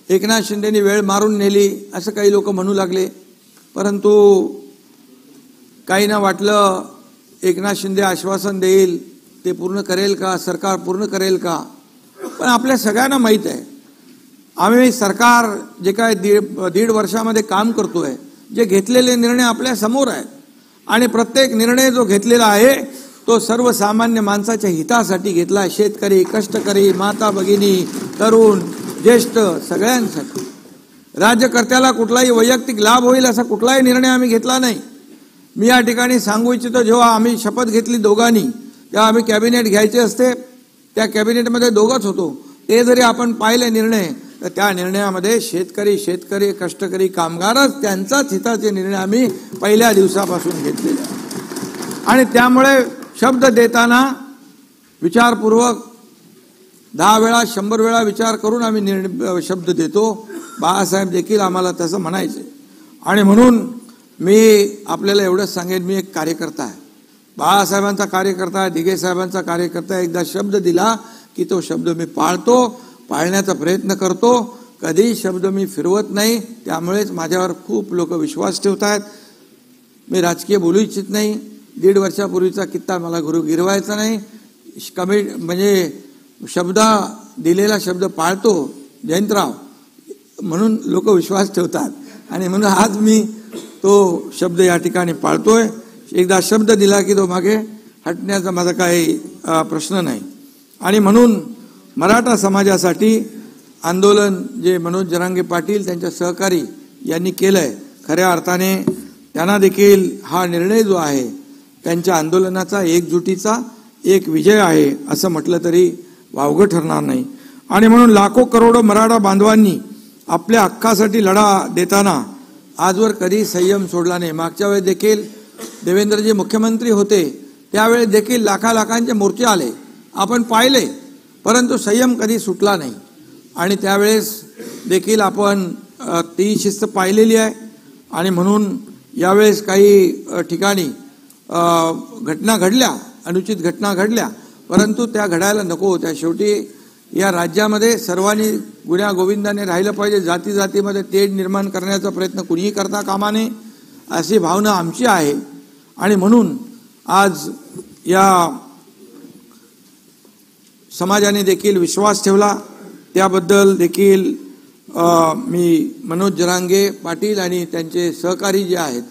एकनाथ शिंदेनी वेळ मारून नेली असं काही लोक म्हणू लागले, परंतु काहींना वाटलं एकनाथ शिंदे आश्वासन देईल, ते पूर्ण करेल का, सरकार पूर्ण करेल का. पण आपल्या सगळ्यांना माहीत आहे आम्ही सरकार जे काय दीड वर्षामध्ये काम करतोय, जे घेतलेले निर्णय आपल्या समोर आहेत आणि प्रत्येक निर्णय जो घेतलेला आहे तो सर्वसामान्य माणसाच्या हितासाठी घेतला. शेतकरी, कष्टकरी, माता भगिनी, तरुण, ज्येष्ठ सगळ्यांसाठी. राज्यकर्त्याला कुठलाही वैयक्तिक लाभ होईल असा कुठलाही निर्णय आम्ही घेतला नाही. मी या ठिकाणी सांगू इच्छितो, जेव्हा आम्ही शपथ घेतली दोघांनी, तेव्हा आम्ही कॅबिनेट घ्यायचे असते, त्या कॅबिनेटमध्ये दोघंच होतो. ते जरी आपण पाहिले निर्णय, तर त्या निर्णयामध्ये शेतकरी, कष्टकरी, कामगारच त्यांचाच हिताचे निर्णय आम्ही पहिल्या दिवसापासून घेतलेले आहेत. आणि त्यामुळे शब्द देताना विचारपूर्वक 10 वेळा 100 वेळा विचार करून आम्ही शब्द देतो. बाळासाहेब देखील आम्हाला तसं म्हणायचे. आणि म्हणून मी आपल्याला एवढंच सांगेन, मी एक कार्यकर्ता आहे, बाळासाहेबांचा कार्यकर्ता आहे, दिघे साहेबांचा कार्यकर्ता आहे. एकदा शब्द दिला की तो शब्द मी पाळतो, पाळण्याचा प्रयत्न करतो. कधी शब्द मी फिरवत नाही. त्यामुळेच माझ्यावर खूप लोक विश्वास ठेवत आहेत. मी राजकीय बोलू इच्छित नाही. 1.5 वर्षापूर्वीचा किस्सा मला गिरवायचा नाही. म्हणजे दिलेला शब्द पाळतो जयंतराव, म्हणून लोक विश्वास ठेवतात आणि म्हणून आज मी तो शब्द या ठिकाणी पाळतोय. एकदा शब्द दिला की तो मागे हटण्याचा माझा काही प्रश्न नाही. आणि म्हणून मराठा समाजासाठी आंदोलन जे मनोज जरांगे पाटील त्यांच्या सहकारी यांनी केलंय, खऱ्या अर्थाने त्यांना देखील हा निर्णय जो आहे त्यांच्या आंदोलनाचा एकजुटीचा एक विजय आहे असं म्हटलं तरी वावगं ठरणार नाही. आणि म्हणून लाखो करोडो मराठा बांधवांनी आपल्या हक्कासाठी लढा देताना आजवर कधी संयम सोडला नाही. मागच्या वेळेस देखील देवेंद्रजी मुख्यमंत्री होते, त्यावेळेस देखील लाखांचे मोर्चे आले, आपण पाहिले, परंतु संयम कधी सुटला नाही. आणि त्यावेळेस देखील आपण ती शिस्त पाहिलेली आहे. आणि म्हणून यावेळेस काही ठिकाणी घटना घडल्या, अनुचित घटना घडल्या, परंतु त्या घडायला नको होत्या. शेवटी या राज्यामध्ये सर्वांनी गुण्या गोविंदाने राहिलं पाहिजे. जातीमध्ये तेढ निर्माण करण्याचा प्रयत्न कुणीही करता कामा नये अशी भावना आमची आहे. आणि म्हणून आज या समाजाने देखील विश्वास ठेवला, त्याबद्दल देखील मी मनोज जरांगे पाटील आणि त्यांचे सहकारी जे आहेत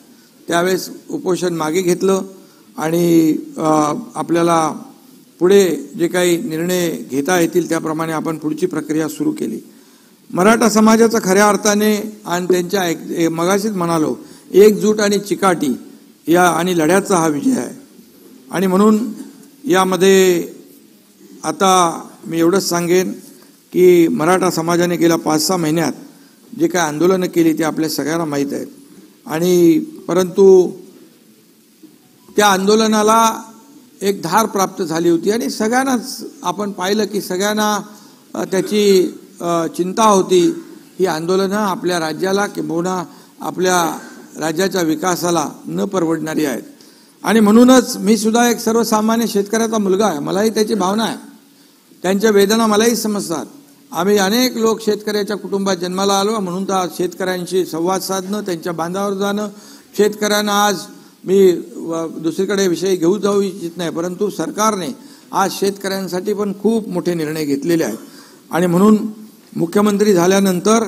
त्यावेळेस उपोषण मागे घेतलं आणि आपल्याला पुढे जे काही निर्णय घेता येतील त्याप्रमाणे आपण पुढची प्रक्रिया सुरू केली. मराठा समाजाचा खऱ्या अर्थाने आणि त्यांच्या मगाशीच म्हणालो एकजूट आणि चिकाटी या आणि लढ्याचा हा विजय आहे. आणि म्हणून यामध्ये आता मी एवढंच सांगेन की मराठा समाजाने गेल्या 5-6 महिन्यात जे काही आंदोलनं केली ते आपल्या सगळ्यांना माहीत आहेत. आणि परंतु त्या आंदोलनाला एक धार प्राप्त झाली होती आणि सगळ्यांनाच आपण पाहिलं की सगळ्यांना त्याची चिंता होती. ही आंदोलनं आपल्या राज्याला किंबहुना आपल्या राज्याच्या विकासाला न परवडणारी आहेत. आणि म्हणूनच मी सुद्धा एक सर्वसामान्य शेतकऱ्याचा मुलगा आहे, मलाही त्याची भावना आहे, त्यांच्या वेदना मलाही समजतात. आम्ही अनेक लोक शेतकऱ्याच्या कुटुंबात जन्माला आलो, म्हणून तर शेतकऱ्यांशी संवाद साधणं, त्यांच्या बांधावर जाणं, शेतकऱ्यांना आज मी दुसरीकडे विषय जाऊ इच्छित नाही, परंतु सरकारने आज शेतकऱ्यांसाठी पण खूप मोठे निर्णय घेतलेले आहेत. आणि म्हणून मुख्यमंत्री झाल्यानंतर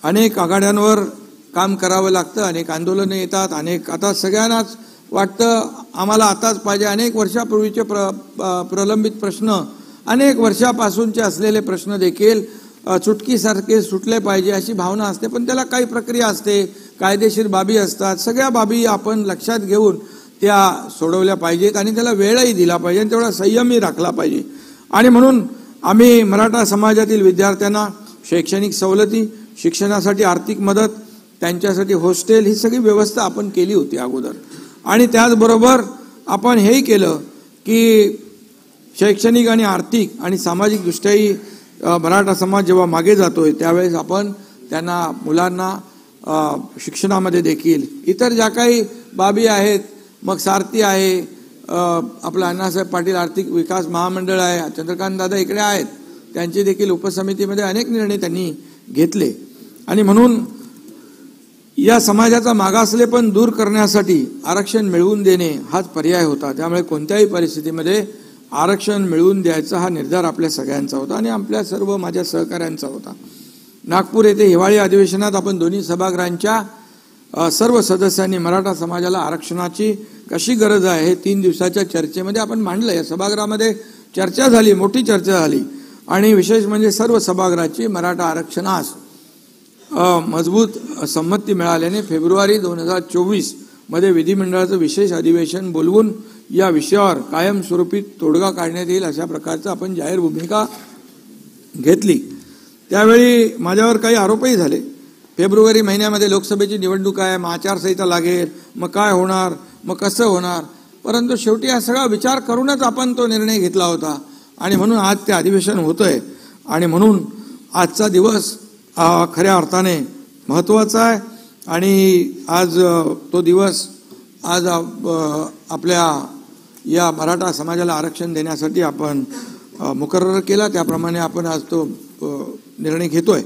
अनेक आघाड्यांवर काम करावं लागतं, अनेक आंदोलनं येतात, आता सगळ्यांनाच वाटतं आम्हाला आताच पाहिजे. अनेक वर्षापूर्वीचे प्रलंबित प्रश्न, अनेक वर्षापासूनचे असलेले प्रश्न देखील चुटकीसारखे सुटले पाहिजे अशी भावना असते. पण त्याला काही प्रक्रिया असते, कायदेशीर बाबी असतात, सगळ्या बाबी आपण लक्षात घेऊन त्या सोडवल्या पाहिजेत आणि त्याला वेळही दिला पाहिजे आणि तेवढा संयमही राखला पाहिजे. आणि म्हणून आम्ही मराठा समाजातील विद्यार्थ्यांना शैक्षणिक सवलती, शिक्षणासाठी आर्थिक मदत, त्यांच्यासाठी हॉस्टेल, ही सगळी व्यवस्था आपण केली होती अगोदर. आणि त्याचबरोबर आपण हेही केलं की शैक्षणिक आणि आर्थिक आणि सामाजिक दृष्ट्याही मराठा समाज जेव्हा मागे जातोय त्यावेळेस आपण त्यांना मुलांना शिक्षणामध्ये देखील इतर ज्या काही बाबी आहेत, मग सारथी आहे, आपलं अण्णासाहेब पाटील आर्थिक विकास महामंडळ आहे, चंद्रकांत दादा इकडे आहेत, त्यांची देखील उपसमितीमध्ये अनेक निर्णय त्यांनी घेतले आणि म्हणून या समाजाचा मागासलेपण दूर करण्यासाठी आरक्षण मिळवून देणे हाच पर्याय होता. त्यामुळे कोणत्याही परिस्थितीमध्ये आरक्षण मिळवून द्यायचा हा निर्धार आपल्या सगळ्यांचा होता आणि आपल्या सर्व माझ्या सहकाऱ्यांचा होता. नागपूर येथे हिवाळी अधिवेशनात आपण दोन्ही सभागृहांच्या सर्व सदस्यांनी मराठा समाजाला आरक्षणाची कशी गरज आहे हे 3 दिवसाच्या चर्चेमध्ये आपण मांडलं. या सभागृहामध्ये चर्चा झाली, मोठी चर्चा झाली आणि विशेष म्हणजे सर्व सभागृहाची मराठा आरक्षणास मजबूत संमती मिळाल्याने फेब्रुवारी 2024 मध्ये विधिमंडळाचं विशेष अधिवेशन बोलवून या विषयावर कायमस्वरूपी तोडगा काढण्यात येईल अशा प्रकारचं आपण जाहीर भूमिका घेतली. त्यावेळी माझ्यावर काही आरोपही झाले. फेब्रुवारी महिन्यामध्ये लोकसभेची निवडणूक आहे, मग आचारसंहिता लागेल, मग काय होणार, मग कसं होणार. परंतु शेवटी हा सगळा विचार करूनच आपण तो निर्णय घेतला होता आणि म्हणून आज ते अधिवेशन होतंय आणि म्हणून आजचा दिवस खऱ्या अर्थाने महत्त्वाचा आहे आणि आज तो दिवस आज आपल्या या मराठा समाजाला आरक्षण देण्यासाठी आपण मुकर्रर केला. त्याप्रमाणे आपण आज तो निर्णय घेतोय.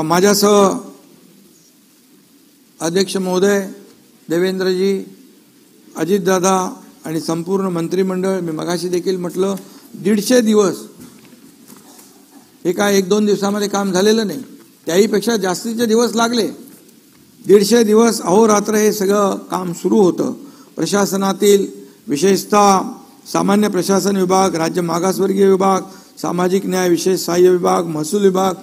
माझ्यासह अध्यक्ष महोदय, देवेंद्रजी, अजितदादा आणि संपूर्ण मंत्रिमंडळ, मी मगाशी देखील म्हटलं 150 दिवस हे काय 1-2 दिवसामध्ये काम झालेलं नाही, त्याहीपेक्षा जास्तीचे दिवस लागले. 150 दिवस अहोरात्र हे सगळं काम सुरू होतं. प्रशासनातील विशेषतः सामान्य प्रशासन विभाग, राज्य मागासवर्गीय विभाग, सामाजिक न्याय विशेष सहाय्य विभाग, महसूल विभाग,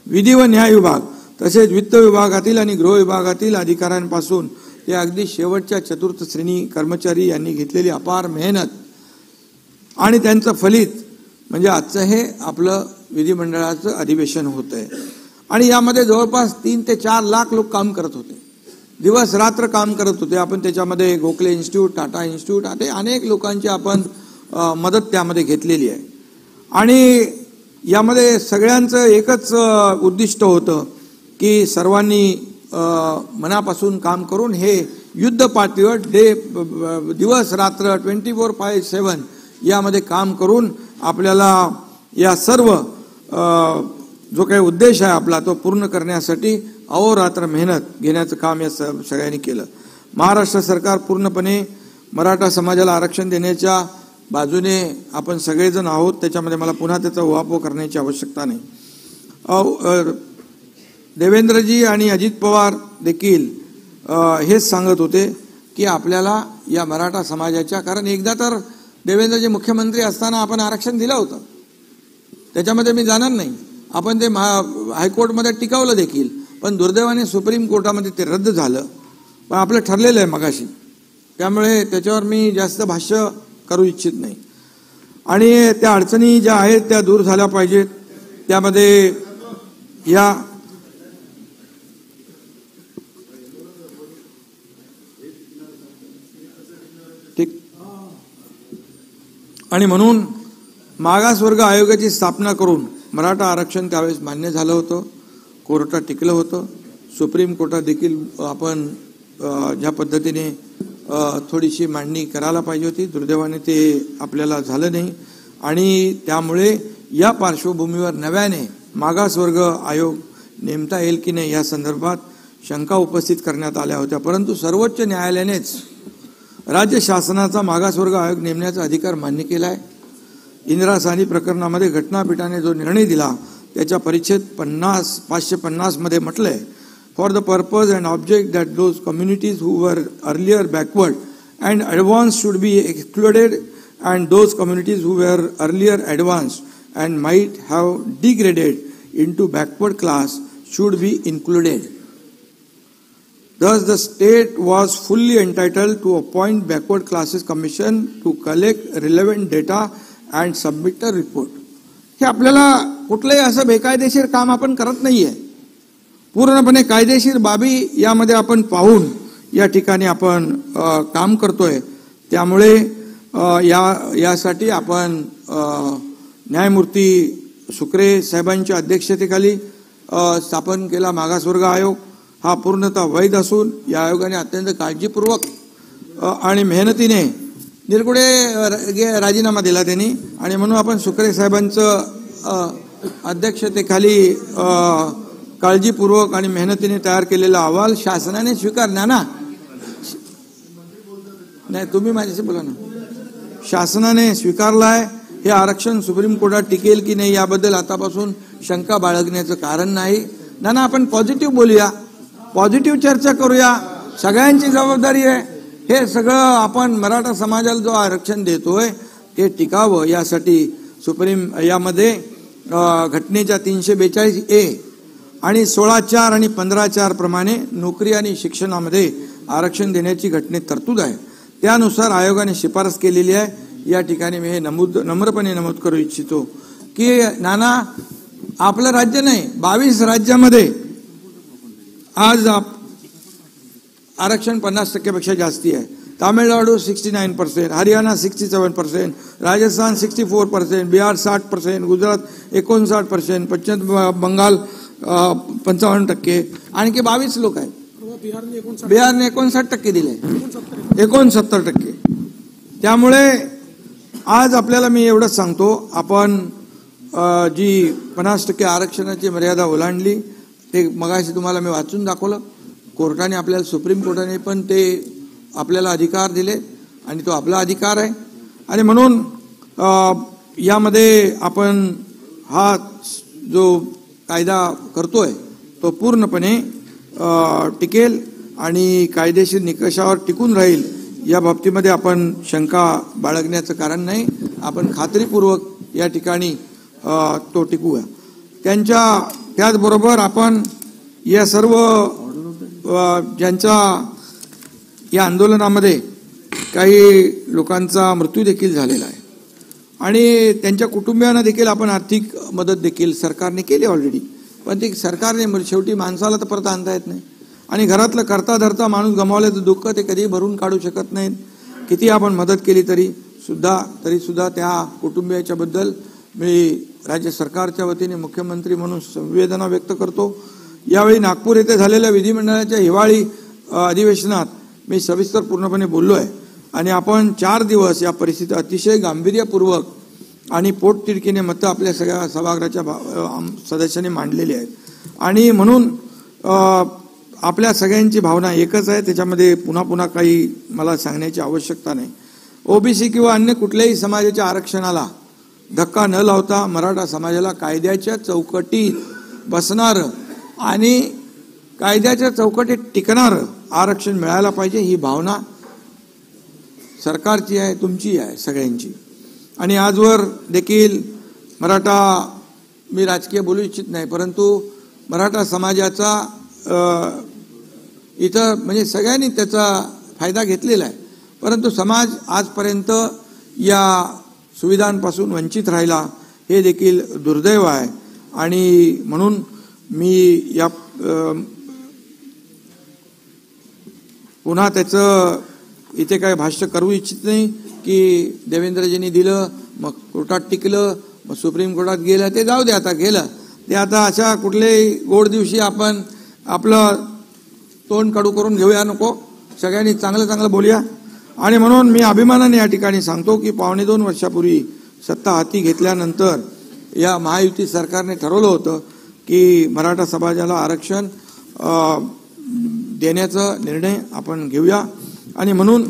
विधी व न्याय विभाग तसेच वित्त विभागातील आणि गृह विभागातील अधिकाऱ्यांपासून ते अगदी शेवटच्या चतुर्थ श्रेणी कर्मचारी यांनी घेतलेली अपार मेहनत आणि त्यांचं फलित म्हणजे आजचं हे आपलं विधिमंडळाचं अधिवेशन होतंय. आणि यामध्ये जवळपास 3 ते 4 लाख लोक काम करत होते, दिवस रात्र काम करत होते. आपण त्याच्यामध्ये गोखले इन्स्टिट्यूट, टाटा इन्स्टिट्यूट असे अनेक लोकांची आपण मदत त्यामध्ये घेतलेली आहे. आणि यामध्ये सगळ्यांचं एकच उद्दिष्ट होतं की सर्वांनी मनापासून काम करून हे युद्ध पातळीवर दिवस रात्र 24/7 यामध्ये काम करून आपल्याला या सर्व जो काही उद्देश आहे आपला तो पूर्ण करण्यासाठी अहोरात्र मेहनत घेण्याचं काम या सगळ्यांनी केलं. महाराष्ट्र सरकार पूर्णपणे मराठा समाजाला आरक्षण देण्याच्या बाजूने आपण सगळेजण आहोत. त्याच्यामध्ये मला पुन्हा त्याचा उहापोह करण्याची आवश्यकता नाही. देवेंद्रजी आणि अजित पवार देखील हेच सांगत होते की आपल्याला या मराठा समाजाच्या, कारण एकदा तर देवेंद्रजी मुख्यमंत्री असताना आपण आरक्षण दिलं होतं, त्याच्यामध्ये मी जाणार नाही. आपण ते हायकोर्टमध्ये टिकवलं देखील, पण दुर्दैवाने सुप्रीम कोर्टामध्ये ते रद्द झालं. पण आपलं ठरलेलं आहे मगाशी, त्यामुळे त्याच्यावर मी जास्त भाष्य करू इच्छित नाही. आणि त्या अडचणी ज्या आहेत त्या दूर झाल्या पाहिजेत. त्यामध्ये या ठीक आणि म्हणून मागासवर्ग आयोगाची स्थापना करून मराठा आरक्षण त्यावेळेस मान्य झालं होतं, कोर्टात टिकलं होतं. सुप्रीम कोर्टात देखील आपण ज्या पद्धतीने थोडीशी मांडणी करायला पाहिजे होती, दुर्दैवाने ते आपल्याला झालं नाही. आणि त्यामुळे या पार्श्वभूमीवर नव्याने मागासवर्ग आयोग नेमता येईल की नाही या संदर्भात शंका उपस्थित करण्यात आल्या होत्या. परंतु सर्वोच्च न्यायालयानेच राज्य शासनाचा मागासवर्ग आयोग नेमण्याचा अधिकार मान्य केला आहे. इंदिरा साहनी प्रकरणामध्ये घटनापीठाने जो निर्णय दिला त्याच्या परिच्छेद 550 मध्ये म्हटलंय, for the purpose and object that those communities who were earlier backward and advanced should be excluded and those communities who were earlier advanced and might have degraded into backward class should be included. Thus the state was fully entitled to appoint backward classes commission to collect relevant data and submit a report. हे आपल्याला कुठलंही असं बेकायदेशीर काम आपण करत नाहीये, पूर्णपणे कायदेशीर बाबी यामध्ये आपण पाहून या ठिकाणी आपण काम करतोय. त्यामुळे यासाठी आपण न्यायमूर्ती सुक्रे साहेबांच्या अध्यक्षतेखाली स्थापन केला मागासवर्ग आयोग. हा पूर्णतः वैध असून या आयोगाने अत्यंत काळजीपूर्वक आणि मेहनतीने निरगुडे राजीनामा दिला त्यांनी, आणि म्हणून आपण सुक्रे साहेबांचं अध्यक्षतेखाली काळजीपूर्वक आणि मेहनतीने तयार केलेला अहवाल शासनाने स्वीकारला ना. नाही, तुम्ही माझ्याशी बोला ना. शासनाने स्वीकारलाय. हे आरक्षण सुप्रीम कोर्टात टिकेल की नाही याबद्दल आतापासून शंका बाळगण्याचं कारण नाही. ना आपण पॉझिटिव्ह बोलूया, पॉझिटिव्ह चर्चा करूया. सगळ्यांची जबाबदारी आहे. हे सगळं आपण मराठा समाजाला जो आरक्षण देतोय ते टिकावं यासाठी सुप्रीम यामध्ये घटनेच्या 342A आणि 16(4) आणि 15(4) प्रमाणे नोकरी आणि शिक्षणामध्ये आरक्षण देण्याची घटनेत तरतूद आहे. त्यानुसार आयोगाने शिफारस केलेली आहे. या ठिकाणी मी हे नम्रपणे नमूद करू इच्छितो की नाना, आपलं राज्य नाही, 22 राज्यामध्ये आज आरक्षण 50% जास्ती आहे. तामिळनाडू 69%, हरियाणा 67%, राजस्थान 64%, बिहार 60%, गुजरात 59%, पश्चिम बंगाल 55%, आणखी 22 लोक आहेत. बिहारने 59% दिले, 69%. त्यामुळे आज आपल्याला मी एवढंच सांगतो, आपण जी 50% आरक्षणाची मर्यादा ओलांडली ते मगाशी तुम्हाला मी वाचून दाखवलं. कोर्टाने आपल्याला, सुप्रीम कोर्टाने पण ते आपल्याला अधिकार दिले आणि तो आपला अधिकार आहे. आणि म्हणून यामध्ये आपण हा जो कायदा करतोय तो पूर्णपणे टिकेल आणि कायदेशीर निकषावर टिकून राहील या बाबतीमध्ये आपण शंका बाळगण्याचं कारण नाही. आपण खात्रीपूर्वक या ठिकाणी तो टिकूया. त्याचबरोबर आपण या सर्व ज्यांच्या या आंदोलनामध्ये काही लोकांचा मृत्यू देखील झालेला आहे आणि त्यांच्या कुटुंबियांना देखील आपण आर्थिक मदत देखील सरकारने केली ऑलरेडी. पण ती सरकारने शेवटी माणसाला तर परत आणता येत नाही आणि घरातलं करता धरता माणूस गमावल्याचं दुःख ते कधी भरून काढू शकत नाहीत. किती आपण मदत केली तरी सुद्धा त्या कुटुंबियाच्या बद्दल मी राज्य सरकारच्या वतीने मुख्यमंत्री म्हणून संवेदना व्यक्त करतो. यावेळी नागपूर येथे झालेल्या विधिमंडळाच्या हिवाळी अधिवेशनात मी सविस्तर पूर्णपणे बोललो आहे आणि आपण 4 दिवस या परिस्थिती अतिशय गांभीर्यपूर्वक आणि पोटतिडकीने मतं आपल्या सगळ्या सभागृहाच्या सदस्यांनी मांडलेली आहेत. आणि म्हणून आपल्या सगळ्यांची भावना एकच आहे. त्याच्यामध्ये पुन्हा काही मला सांगण्याची आवश्यकता नाही. ओबीसी किंवा अन्य कुठल्याही समाजाच्या आरक्षणाला धक्का न लावता मराठा समाजाला कायद्याच्या चौकटीत बसणारं आणि कायद्याच्या चौकटीत टिकणारं आरक्षण मिळायला पाहिजे. ही भावना सरकारची आहे, तुमची आहे, सगळ्यांची. आणि आजवर देखील मराठा, मी राजकीय बोलू इच्छित नाही, परंतु मराठा समाजाचा इथं म्हणजे सगळ्यांनी त्याचा फायदा घेतलेला आहे. परंतु समाज आजपर्यंत या सुविधांपासून वंचित राहिला, हे देखील दुर्दैव आहे. आणि म्हणून मी या पुन्हा त्याचं इथे काही भाष्य करू इच्छित नाही की देवेंद्रजींनी दिलं मग कोर्टात टिकलं मग सुप्रीम कोर्टात गेलं, ते जाऊ दे, आता गेलं ते. आता अशा कुठल्याही गोड दिवशी आपण आपलं तोंड कडू करून घेऊया नको. सगळ्यांनी चांगलं बोलूया. आणि म्हणून मी अभिमानाने या ठिकाणी सांगतो की 2.25 वर्षापूर्वी सत्ता हाती घेतल्यानंतर या महायुती सरकारने ठरवलं होतं की मराठा समाजाला आरक्षण देण्याचा निर्णय आपण घेऊया. आणि म्हणून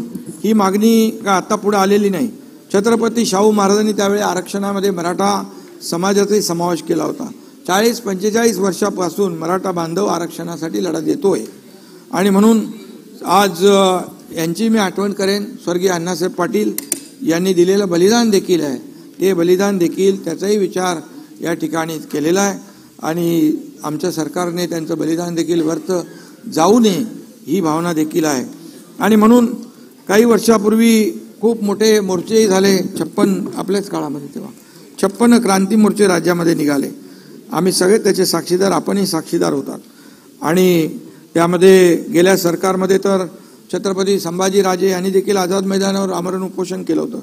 ही मागणी का आता पुढे आलेली नाही. छत्रपती शाहू महाराजांनी त्यावेळी आरक्षणामध्ये मराठा समाजाचाही समावेश केला होता. 40-45 वर्षापासून मराठा बांधव आरक्षणासाठी लढा देतोय. आणि म्हणून आज यांची मी आठवण करेन. स्वर्गीय अण्णासाहेब पाटील यांनी दिलेलं बलिदान देखील आहे. ते बलिदान देखील, त्याचाही विचार या ठिकाणी केलेला आहे आणि आमच्या सरकारने त्यांचं बलिदान देखील व्यर्थ जाऊ नये ही भावना देखील आहे. आणि म्हणून काही वर्षापूर्वी खूप मोठे मोर्चेही झाले. 56 आपल्याच काळामध्ये तेव्हा 56 क्रांती मोर्चे राज्यामध्ये निघाले. आम्ही सगळे त्याचे साक्षीदार, आपणही साक्षीदार होतात. आणि त्यामध्ये गेल्या सरकारमध्ये तर छत्रपती संभाजीराजे यांनी देखील आझाद मैदानावर आमरण उपोषण केलं होतं.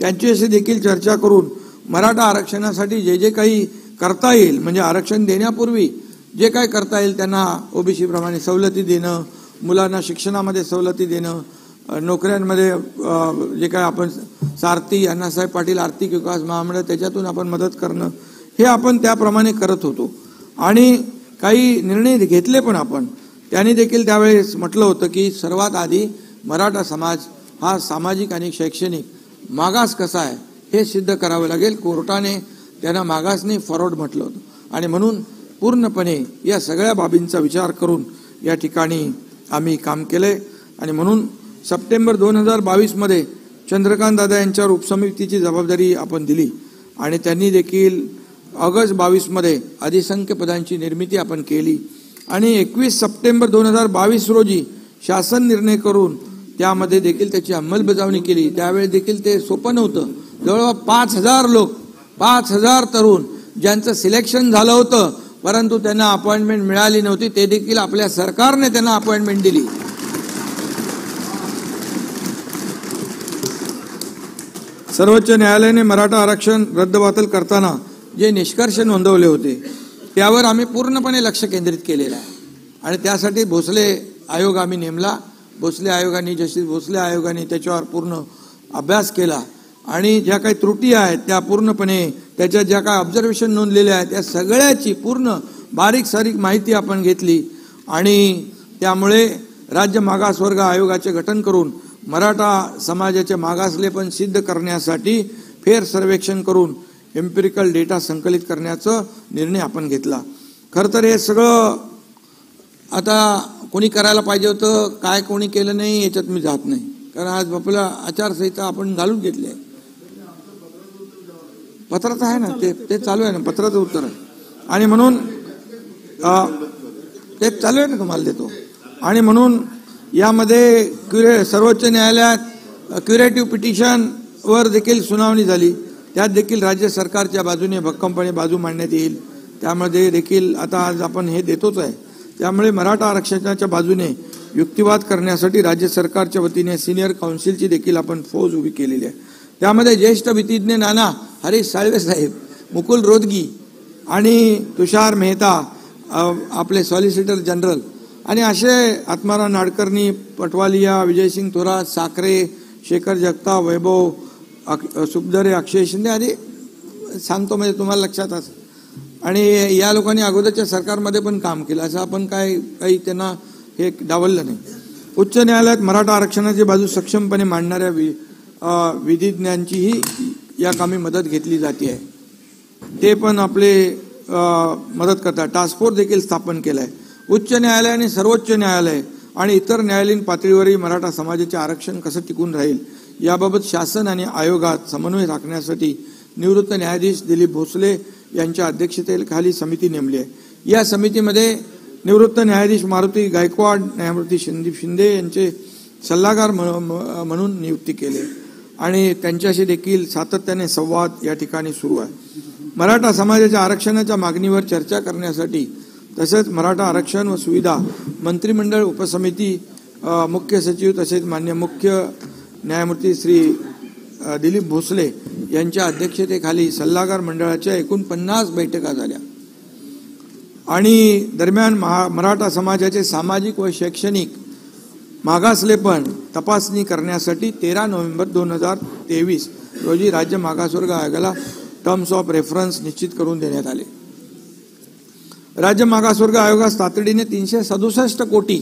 त्यांच्याशी देखील चर्चा करून मराठा आरक्षणासाठी जे काही करता येईल, म्हणजे आरक्षण देण्यापूर्वी जे काय करता येईल त्यांना ओबीसी प्रमाणे सवलती देणं, मुलांना शिक्षणामध्ये सवलती देणं, नोकऱ्यांमध्ये जे काय आपण सारथी, अण्णासाहेब पाटील आर्थिक विकास महामंडळ त्याच्यातून आपण मदत करणं, हे आपण त्याप्रमाणे करत होतो. आणि काही निर्णय घेतले पण आपण. त्यांनी देखील त्यावेळेस म्हटलं होतं की सर्वात आधी मराठा समाज हा सामाजिक आणि शैक्षणिक मागास कसा आहे हे सिद्ध करावं लागेल. कोर्टाने त्यांना मागास नाही फॉरवर्ड म्हटलं होतं आणि म्हणून पूर्णपणे या सगळ्या बाबींचा विचार करून या ठिकाणी आम्ही काम केलंय. आणि म्हणून सप्टेंबर 2022 मध्ये चंद्रकांत दादा यांच्यावर उपसमितीची जबाबदारी आपण दिली आणि त्यांनी देखील ऑगस्ट 22 मध्ये अधिसंख्य पदांची निर्मिती आपण केली आणि 21 सप्टेंबर 2022 रोजी शासन निर्णय करून त्यामध्ये देखील त्याची अंमलबजावणी केली. त्यावेळी देखील ते सोपं नव्हतं. जवळपास 5,000 लोक, 5,000 तरुण ज्यांचं सिलेक्शन झालं होतं परंतु त्यांना अपॉइंटमेंट मिळाली नव्हती, ते देखील आपल्या सरकारने त्यांना अपॉइंटमेंट दिली. सर्वोच्च न्यायालयाने मराठा आरक्षण रद्दबातल करताना जे निष्कर्ष नोंदवले होते त्यावर आम्ही पूर्णपणे लक्ष केंद्रित केलेलं आहे आणि त्यासाठी भोसले आयोग आम्ही नेमला. भोसले आयोगाने, जस्टिस भोसले आयोगाने त्याच्यावर पूर्ण अभ्यास केला आणि ज्या काही त्रुटी आहेत त्या पूर्णपणे, त्याच्या ज्या काही ऑब्झर्वेशन नोंदलेल्या आहेत त्या सगळ्याची पूर्ण बारीक सारीक माहिती आपण घेतली आणि त्यामुळे राज्य मागासवर्ग आयोगाचे गठन करून मराठा समाजाचे मागासलेपण सिद्ध करण्यासाठी फेर सर्वेक्षण करून एम्पिरिकल डेटा संकलित करण्याचा निर्णय आपण घेतला. खरं तर हे सगळं आता कोणी करायला पाहिजे होतं, काय कोणी केलं नाही याच्यात मी जात नाही, कारण आज आपला आचारसंहिता आपण घालून घेतली आहे. पत्राचं आहे ना, ते चालू आहे ना, पत्राचं उत्तर आहे आणि म्हणून ते चालू आहे ना, तुम्हाला देतो. आणि म्हणून यामध्ये सर्वोच्च न्यायालयात क्युरेटिव्ह पिटिशनवर देखील सुनावणी झाली. त्यात देखील राज्य सरकारच्या बाजूने भक्कमपणे बाजू मांडण्यात येईल. त्यामध्ये देखील आता आज आपण हे देतोच आहे. त्यामुळे मराठा आरक्षणाच्या बाजूने युक्तिवाद करण्यासाठी राज्य सरकारच्या वतीने सिनियर काउन्सिलची देखील आपण फौज उभी केलेली आहे. त्यामध्ये ज्येष्ठ विधिज्ञ नाना हरीश साळवे साहेब, मुकुल रोदगी आणि तुषार मेहता आपले सॉलिसिटर जनरल आणि असे आत्माराम नाडकर्णी, पटवालिया, विजयसिंग थोरात, साखरे, शेखर जगताप, वैभव सुखदरे, अक्षय शिंदे आदी सांगतो म्हणजे तुम्हाला लक्षात असं. आणि या लोकांनी अगोदरच्या सरकारमध्ये पण काम केलं, असं आपण काही त्यांना हे डावललं नाही. उच्च न्यायालयात मराठा आरक्षणाची बाजू सक्षमपणे मांडणाऱ्या विधिज्ञांचीही या कामी मदत घेतली जाते आहे. ते पण आपले मदत करतात. टास्क फोर्स देखील स्थापन केला आहे. उच्च न्यायालय आणि सर्वोच्च न्यायालय आणि इतर न्यायालयीन पातळीवरही मराठा समाजाचे आरक्षण कसं टिकून राहील याबाबत शासन आणि आयोगात समन्वय राखण्यासाठी निवृत्त न्यायाधीश दिलीप भोसले यांच्या अध्यक्षतेखाली समिती नेमली आहे. या समितीमध्ये निवृत्त न्यायाधीश मारुती गायकवाड, न्यायमूर्ती संदीप शिंदे यांचे सल्लागार म्हणून नियुक्ती केली आणि त्यांच्याशी देखील सातत्याने संवाद या ठिकाणी सुरू आहे. मराठा समाजाच्या आरक्षणाच्या मागणीवर चर्चा करण्यासाठी तसेच मराठा आरक्षण व सुविधा मंत्रिमंडळ उपसमिती, मुख्य सचिव तसेच मान्य मुख्य न्यायमूर्ती श्री दिलीप भोसले यांच्या अध्यक्षतेखाली सल्लागार मंडळाच्या एकूण 50 बैठका झाल्या आणि दरम्यान मराठा समाजाचे सामाजिक व शैक्षणिक मागासलेपण तपासणी करण्यासाठी 13 नोव्हेंबर 2023 रोजी राज्य मागासवर्ग आयोगाला टर्म्स ऑफ रेफरन्स निश्चित करून देण्यात आले. राज्य मागासवर्ग आयोगास तातडीने 367 कोटी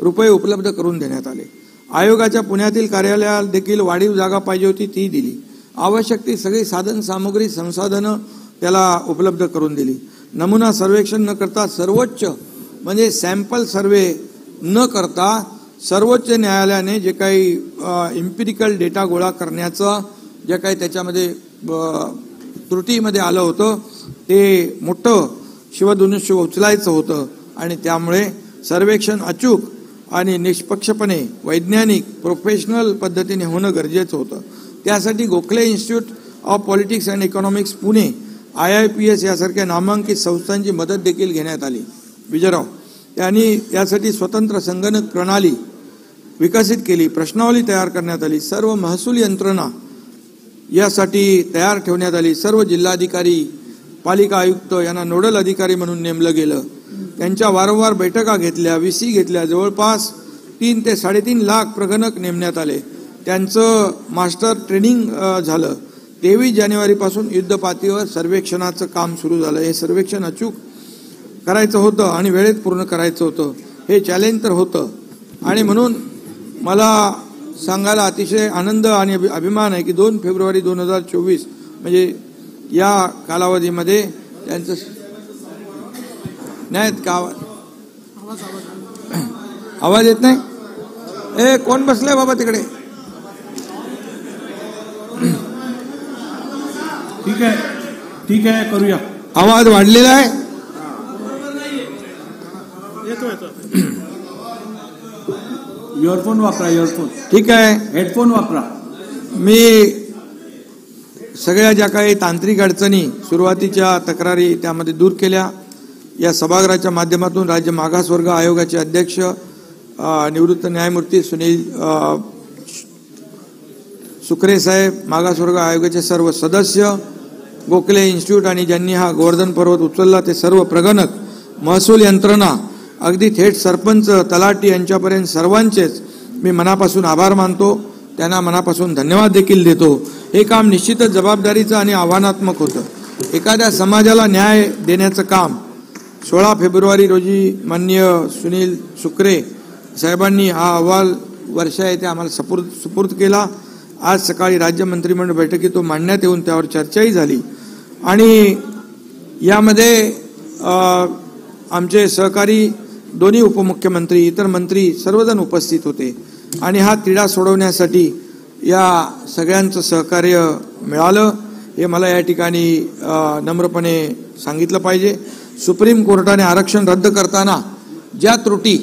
रुपये उपलब्ध करून देण्यात आले. आयोगाच्या पुण्यातील कार्यालयाला देखील वाढीव जागा पाहिजे होती, ती दिली. आवश्यक ती सगळी साधन सामुग्री संसाधनं त्याला उपलब्ध करून दिली. नमुना सर्वेक्षण न करता सर्वोच्च म्हणजे सॅम्पल सर्वे न करता सर्वोच्च न्यायालयाने जे काही इम्पिरिकल डेटा गोळा करण्याचं जे काही त्याच्यामध्ये त्रुटीमध्ये आलं होतं ते मोठं शिवधनुष्य उचलायचं होतं आणि त्यामुळे सर्वेक्षण अचूक आणि निष्पक्षपणे वैज्ञानिक प्रोफेशनल पद्धतीने होणं गरजेचं होतं. त्यासाठी Gokhale institute of politics and economics Pune, IIPS यासारख्या नामांकित संस्थांची मदत देखील घेण्यात आली. विजयराव यांनी यासाठी स्वतंत्र संगणक प्रणाली विकसित केली, प्रश्नावली तयार करण्यात आली, सर्व महसूल यंत्रणा यासाठी तयार ठेवण्यात आली. सर्व जिल्हाधिकारी, पालिका आयुक्त यांना नोडल अधिकारी म्हणून नेमलं गेलं. त्यांच्या वारंवार बैठका घेतल्या, VC घेतल्या. जवळपास 3 ते 3.5 लाख प्रगणक नेमण्यात आले. त्यांचं मास्टर ट्रेनिंग झालं. 23 जानेवारीपासून युद्धपातळीवर सर्वेक्षणाचं काम सुरू झालं. हे सर्वेक्षण अचूक करायचं होतं आणि वेळेत पूर्ण करायचं होतं. हे चॅलेंज तर होतं आणि म्हणून मला सांगायला अतिशय आनंद आणि अभिमान आहे की 2 फेब्रुवारी 2024 म्हणजे या कालावधीमध्ये त्यांचं नाहीत का आवाज येत नाही. ए कोण बसलाय बाबा तिकडे. ठीक आहे करूया. आवाज वाढलेला आहे. इयरफोन वापरा. इयरफोन ठीक आहे. हेडफोन वापरा. मी सगळ्या ज्या काही तांत्रिक अडचणी सुरुवातीच्या तक्रारी त्यामध्ये दूर केल्या. या सभागृहाच्या माध्यमातून राज्य मागासवर्ग आयोगाचे अध्यक्ष निवृत्त न्यायमूर्ती सुनील सुकरे साहेब, मागासवर्ग आयोगाचे सर्व सदस्य, गोखले इन्स्टिट्यूट आणि ज्यांनी हा गोवर्धन पर्वत उचलला ते सर्व प्रगणक, महसूल यंत्रणा, अगदी थेट सरपंच, तलाठी यांच्यापर्यंत सर्वांचेच मी मनापासून आभार मानतो. त्यांना मनापासून धन्यवाद देखील देतो. हे काम निश्चितच जबाबदारीचं आणि आव्हानात्मक होतं. एखाद्या समाजाला न्याय देण्याचं काम 16 फेब्रुवारी रोजी माननीय सुनील सुकरे साहेबांनी हा अहवाल वर्षा येथे आम्हाला सुपूर्द केला. आज सकाळी राज्य मंत्रिमंडळ बैठकीत तो मांडण्यात येऊन त्यावर चर्चाही झाली आणि यामध्ये आमचे सहकारी दोन्ही उपमुख्यमंत्री, इतर मंत्री सर्वजण उपस्थित होते आणि हा तिढा सोडवण्यासाठी या सगळ्यांचं सहकार्य मिळालं हे मला या ठिकाणी नम्रपणे सांगितलं पाहिजे. सुप्रीम कोर्टाने आरक्षण रद्द करताना ज्या त्रुटी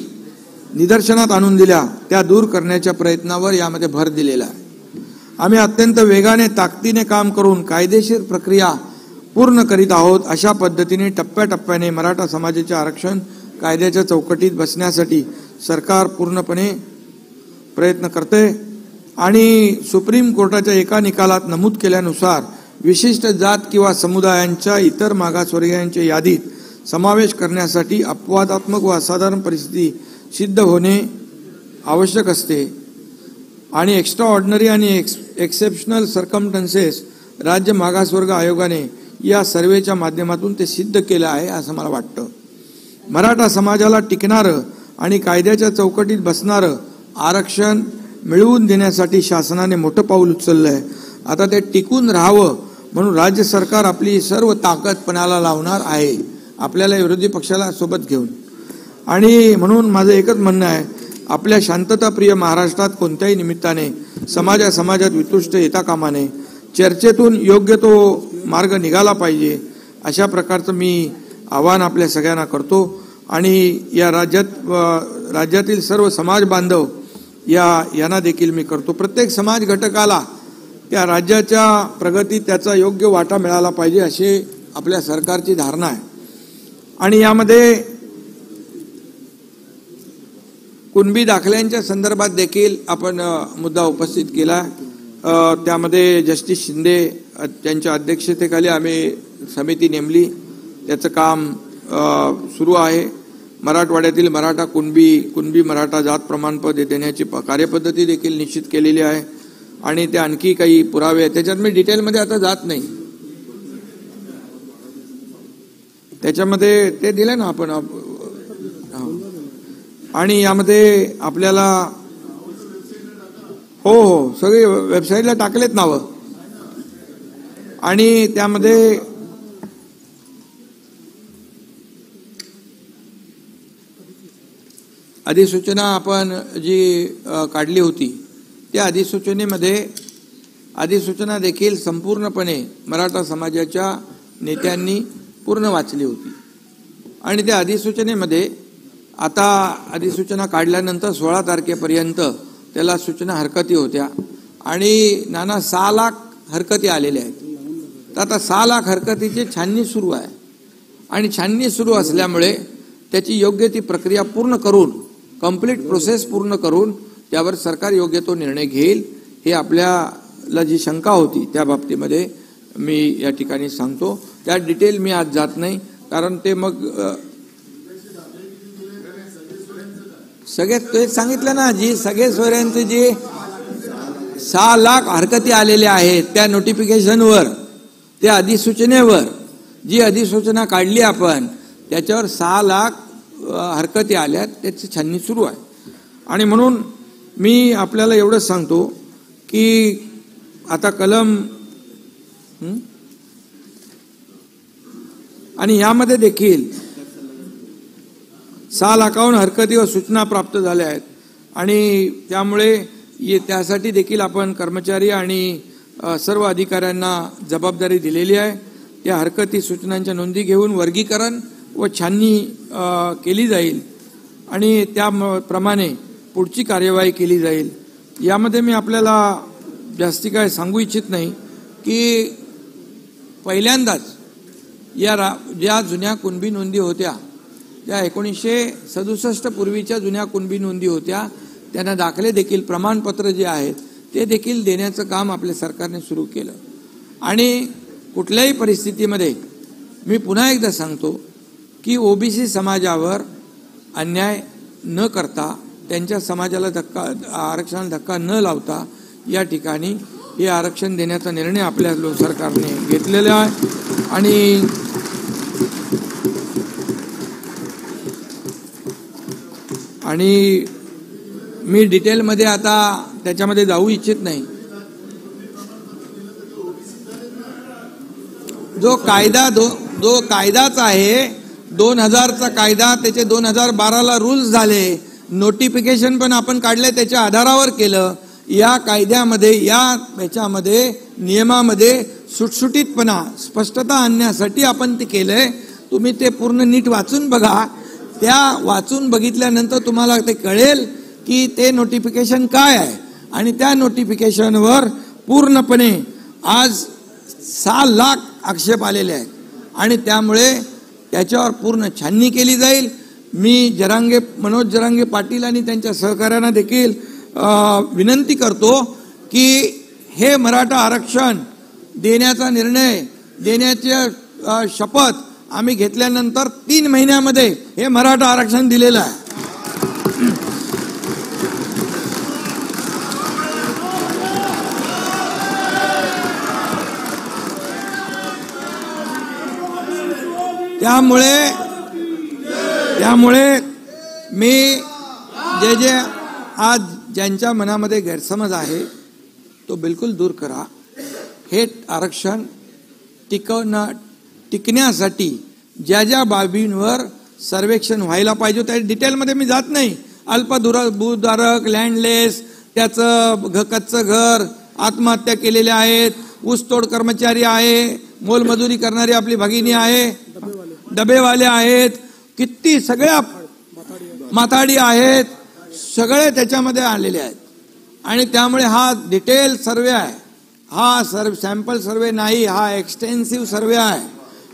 निदर्शनात आणून दिल्या त्या दूर करण्याच्या प्रयत्नावर यामध्ये भर दिलेला आहे. आम्ही अत्यंत वेगाने ताकदीने काम करून कायदेशीर प्रक्रिया पूर्ण करीत आहोत. अशा पद्धतीने टप्प्याटप्प्याने मराठा समाजाचे आरक्षण कायद्याच्या चौकटीत बसण्यासाठी सरकार पूर्णपणे प्रयत्न करते आणि सुप्रीम कोर्टाच्या एका निकालात नमूद केल्यानुसार विशिष्ट जात किंवा समुदायांच्या इतर मागासवर्गीयांच्या यादीत समावेश करण्यासाठी अपवादात्मक व असाधारण परिस्थिती सिद्ध होणे आवश्यक असते आणि एक्स्ट्रा ऑर्डिनरी आणि एक्सेप्शनल सर्कमस्टन्सेस राज्य मागासवर्ग आयोगाने या सर्वेच्या माध्यमातून ते सिद्ध केलं आहे असं मला वाटतं. मराठा समाजाला टिकणारं आणि कायद्याच्या चौकटीत बसणारं आरक्षण मिळवून देण्यासाठी शासनाने मोठं पाऊल उचललं आहे. आता ते टिकून राहावं म्हणून राज्य सरकार आपली सर्व ताकद पणाला लावणार आहे, आपल्याला विरोधी पक्षाला सोबत घेऊन. आणि म्हणून माझं एकच म्हणणं आहे, आपल्या शांतताप्रिय महाराष्ट्रात कोणत्याही निमित्ताने समाजात वितुष्ट येता कामा नये. चर्चेतून योग्य तो मार्ग निघाला पाहिजे अशा प्रकारचं मी आवाहन आपल्या सगळ्यांना करतो आणि या राज्यातील सर्व समाज बांधव यांना देखील मी करतो. प्रत्येक समाज घटकाला त्या राज्याच्या प्रगतीत त्याचा योग्य वाटा मिळाला पाहिजे अशी आपल्या सरकारची धारणा आहे. आणि यामध्ये कुणबी दाखल्यांच्या संदर्भात देखील आपण मुद्दा उपस्थित केला. त्यामध्ये जस्टिस शिंदे त्यांच्या अध्यक्षतेखाली आम्ही समिती नेमली. त्याचं काम सुरू आहे. मराठवाड्यातील मराठा कुणबी मराठा जात प्रमाणपत्र देण्याची कार्यपद्धती देखील निश्चित केलेली आहे आणि ते आणखी काही पुरावे आहेत. त्याच्यात मी डिटेलमध्ये आता जात नाही. त्याच्यामध्ये ते दिले ना आपण. आणि यामध्ये आपल्याला हो सगळे वेबसाईटला टाकलेत नावं आणि त्यामध्ये अधिसूचना आपण जी काढली होती त्या अधिसूचना देखील संपूर्णपणे मराठा समाजाच्या नेत्यांनी पूर्ण वाचली होती आणि त्या अधिसूचनेमध्ये आता अधिसूचना काढल्यानंतर 16 तारखेपर्यंत त्याला सूचना हरकती होत्या आणि नाना 6 लाख हरकती आलेल्या आहेत. तर आता 6 लाख हरकतीची छाननी सुरू आहे आणि छाननी सुरू असल्यामुळे त्याची योग्य ती प्रक्रिया पूर्ण करून कंप्लीट प्रोसेस पूर्ण करून त्यावर सरकार योग्य तो निर्णय घेईल. हे आपल्याला जी शंका होती त्या बाबतीमध्ये मी या ठिकाणी सांगतो. त्या डिटेल मी आज जात नाही कारण ते मग सगळे तेच सांगितलं ना जी सगळे सोयऱ्यांचे जे 6 लाख हरकती आलेल्या आहेत त्या नोटिफिकेशनवर त्या अधिसूचनेवर जी अधिसूचना काढली आपण त्याच्यावर 6 लाख हरकती आल्यात, त्याची छाननी सुरू आहे. आणि म्हणून मी आपल्याला एवढंच सांगतो की आता कलम आणि यामध्ये देखील 6 लाखाहून हरकती व सूचना प्राप्त झाल्या आहेत आणि त्यामुळे त्यासाठी देखील आपण कर्मचारी आणि सर्व अधिकाऱ्यांना जबाबदारी दिलेली आहे. त्या हरकती सूचनांच्या नोंदी घेऊन वर्गीकरण व छाननी केली जाईल आणि त्याप्रमाणे पुढची कार्यवाही केली जाईल. यामध्ये मी आपल्याला जास्ती काय सांगू इच्छित नाही की पहिल्यांदाच ज्या जुन्या कुणबी नोंदी होत्या, त्या 1967 पूर्वीच्या जुन्या कुणबी नोंदी होत्या, त्यांना दाखले देखील प्रमाणपत्र जे आहेत ते देखील देण्याचं काम आपल्या सरकारने सुरू केलं. आणि कुठल्याही परिस्थितीमध्ये मी पुन्हा एकदा सांगतो की ओबीसी समाजावर अन्याय न करता, त्यांच्या समाजाला आरक्षणाला धक्का न लावता या ठिकाणी हे आरक्षण देण्याचा निर्णय आपल्या सरकारने घेतलेला आहे. आणि मी डिटेलमध्ये आता त्याच्यामध्ये जाऊ इच्छित नाही. जो कायदाच आहे 2000चा कायदा, त्याचे 2012ला रूल्स झाले, नोटिफिकेशन पण आपण काढले, त्याच्या आधारावर केलं. या कायद्यामध्ये याच्यामध्ये नियमामध्ये सुटसुटीतपणा स्पष्टता आणण्यासाठी आपण ते केलंय. तुम्ही ते पूर्ण नीट वाचून बघा. त्या वाचून बघितल्यानंतर तुम्हाला ते कळेल की ते नोटिफिकेशन काय आहे. आणि त्या नोटिफिकेशनवर पूर्णपणे आज 6 लाख आक्षेप आलेले आहेत आणि त्यामुळे त्याच्यावर पूर्ण छाननी केली जाईल. मी मनोज जरांगे पाटील आणि त्यांच्या सहकाऱ्यांना देखील विनंती करतो की हे मराठा आरक्षण देण्याचा निर्णय देण्याची शपथ आम्ही घेतल्यानंतर 3 महिन्यामध्ये हे मराठा आरक्षण दिलेलं आहे. त्यामुळे मी जे आज ज्यांच्या मनामध्ये गैरसमज आहे तो बिलकुल दूर करा. हे आरक्षण टिकण्यासाठी ज्या बाबींवर सर्वेक्षण व्हायला पाहिजे त्या डिटेलमध्ये मी जात नाही. भूधारक, लँडलेस, त्याचं कच्चं घर, आत्महत्या केलेले आहेत, ऊसतोड कर्मचारी आहे, मोलमजुरी करणारी आपली भगिनी आहे, डबेवाले आहेत, किती सगळ्या माथाडी आहेत, सगळे त्याच्यामध्ये आलेले आहेत. आणि त्यामुळे हा डिटेल सर्वे आहे. हा सॅम्पल सर्वे नाही, हा एक्सटेन्सिव्ह सर्वे आहे.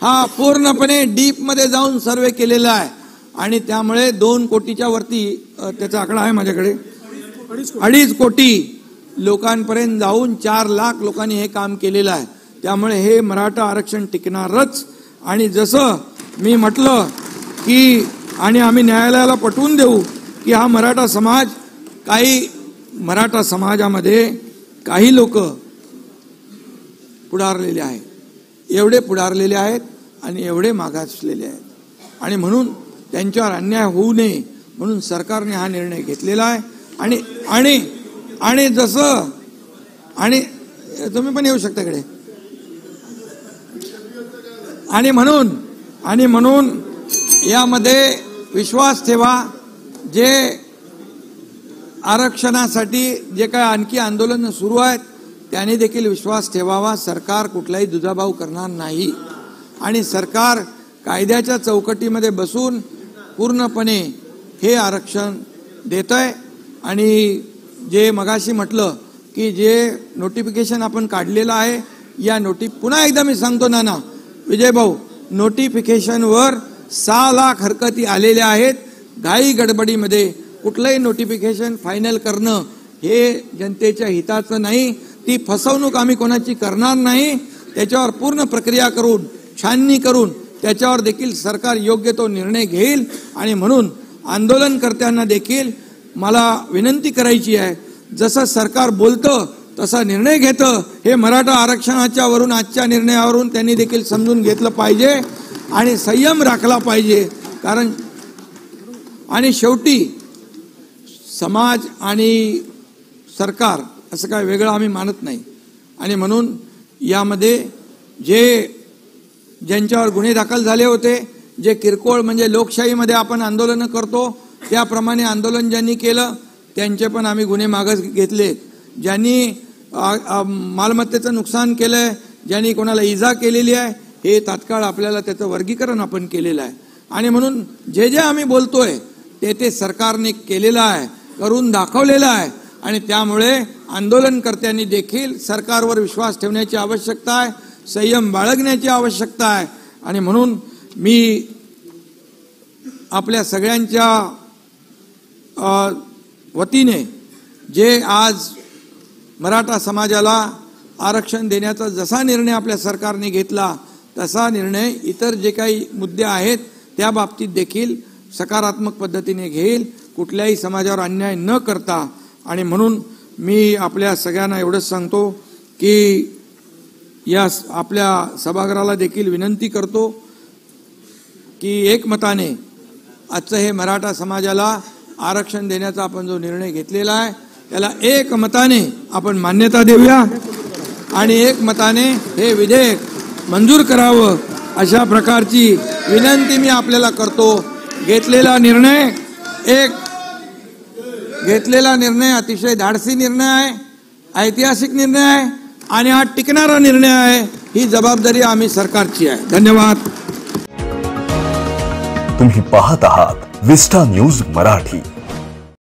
हा पूर्णपणे डीप मध्ये जाऊन सर्वे केलेला आहे. आणि त्यामुळे 2 कोटीच्या वरती त्याचा आकडा आहे माझ्याकडे, 2.5 कोटी लोकांपर्यंत जाऊन 4 लाख लोकांनी हे काम केलेलं आहे. त्यामुळे हे मराठा आरक्षण टिकणारच. आणि जसं मी म्हटलं की आणि आम्ही न्यायालयाला पटवून देऊ की हा मराठा समाजामध्ये काही लोक पुढारलेले आहेत, एवढे पुढारलेले आहेत आणि एवढे मागासलेले आहेत. आणि म्हणून त्यांच्यावर अन्याय होऊ नये म्हणून सरकारने हा निर्णय घेतलेला आहे. आणि जसं आणि तुम्ही पण येऊ शकता इकडे. आणि म्हणून यामध्ये विश्वास ठेवा. जे आरक्षणासाठी जे काय आणखी आंदोलन सुरू आहेत त्याने देखील विश्वास ठेवावा. सरकार कुठलाही दुजाभाव करणार नाही आणि सरकार कायद्याच्या चौकटीमध्ये बसून पूर्णपणे हे आरक्षण देतंय. आणि जे मगाशी म्हटलं की जे नोटिफिकेशन आपण काढलेलं आहे, या पुन्हा एकदा मी सांगतो नाना विजय भाऊ, नोटिफिकेशनवर 6 लाख हरकती आलेल्या आहेत. घाई गडबडीमध्ये कुठलंही नोटिफिकेशन फायनल करणं हे जनतेच्या हिताचं नाही. ती फसवणूक आम्ही कोणाची करणार नाही. त्याच्यावर पूर्ण प्रक्रिया करून छाननी करून त्याच्यावर देखील सरकार योग्य तो निर्णय घेईल. आणि म्हणून आंदोलनकर्त्यांना देखील मला विनंती करायची आहे, जसं सरकार बोलतं तसा निर्णय घेतं हे मराठा आरक्षणाच्या वरून आजच्या निर्णयावरून त्यांनी देखील समजून घेतलं पाहिजे. आणि संयम राखला पाहिजे. कारण आणि शेवटी समाज आणि सरकार असं काय वेगळं आम्ही मानत नाही. आणि म्हणून यामध्ये ज्यांच्यावर गुन्हे दाखल झाले होते, जे किरकोळ म्हणजे लोकशाहीमध्ये आपण आंदोलनं करतो त्याप्रमाणे आंदोलन ज्यांनी केलं त्यांचे पण आम्ही गुन्हे मागं घेतले. ज्यांनी मालमत्तेचं नुकसान केलंय, ज्यांनी कोणाला इजा केलेली आहे, हे तात्काळ आपल्याला त्याचं वर्गीकरण आपण केलेलं आहे. आणि म्हणून जे आम्ही बोलतोय ते सरकारने केलेलं आहे, करून दाखवलेलं आहे. आणि त्यामुळे आंदोलनकर्त्यांनी देखील सरकारवर विश्वास ठेवण्याची आवश्यकता आहे, संयम बाळगण्याची आवश्यकता आहे. आणि म्हणून मी आपल्या सगळ्यांच्या वतीने जे आज मराठा समाजाला आरक्षण देण्याचा जसा निर्णय आपल्या सरकारने घेतला तसा निर्णय इतर जे काही मुद्दे आहेत त्या बाबतीत देखील सकारात्मक पद्धतीने घेईल, कुठल्याही समाजावर अन्याय न करता. आणि म्हणून मी आपल्या सगळ्यांना एवढंच सांगतो की या आपल्या सभागृहाला देखील विनंती करतो की एकमताने आजचं हे मराठा समाजाला आरक्षण देण्याचा आपण जो निर्णय घेतलेला आहे त्याला एकमताने आपण मान्यता देऊया आणि एकमताने हे विधेयक मंजूर करावं अशा प्रकारची विनंती मी आपल्याला करतो. घेतलेला निर्णय अतिशय धाडसी निर्णय आहे, ऐतिहासिक निर्णय आहे आणि हा टिकणारा निर्णय आहे. ही जबाबदारी आम्ही सरकारची आहे. धन्यवाद. तुम्ही पाहत आहात विस्टा न्यूज मराठी.